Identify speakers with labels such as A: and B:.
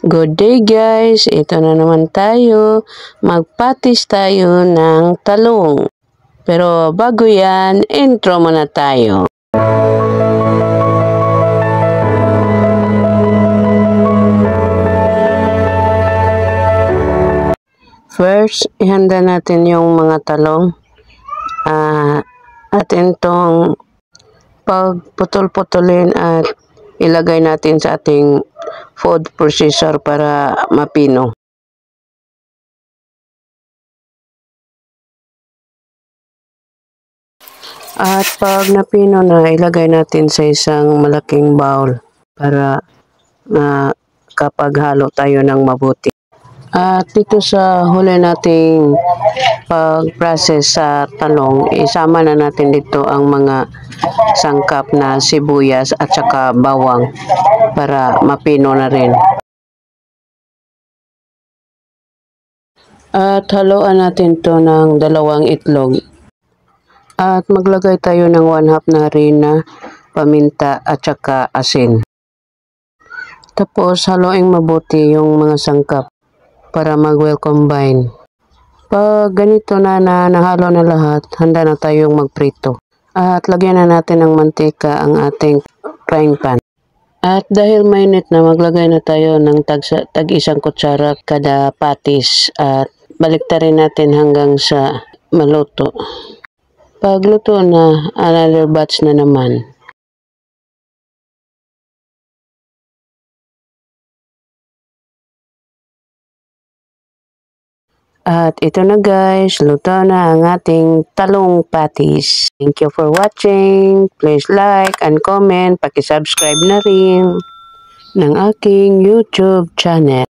A: Good day guys, ito na naman tayo. Magpatis tayo ng talong. Pero bago yan, intro muna tayo. First, ihanda natin yung mga talong. Atin tong pagputol-putulin at ilagay natin sa ating food processor para mapino. At pag napino na, ilagay natin sa isang malaking bowl para kapag halo tayo ng mabuti. At dito sa huli nating pag-process sa talong, isama na natin dito ang mga sangkap na sibuyas at saka bawang para mapino na rin. At haluan natin to ng 2 itlog. At maglagay tayo ng 1/2 na harina, paminta at saka asin. Tapos haluin mabuti yung mga sangkap para mag-well combine. Pag ganito na nahalo na lahat, handa na tayong magprito. At lagyan na natin ng mantika ang ating frying pan. At dahil mainit na, maglagay na tayo ng tag-1 kutsara kada patis at baliktarin natin hanggang sa maluto. Pag luto na, another batch na naman. At ito na guys, luto na ang ating talong patis. Thank you for watching. Please like and comment. Paki-subscribe na rin ng aking YouTube channel.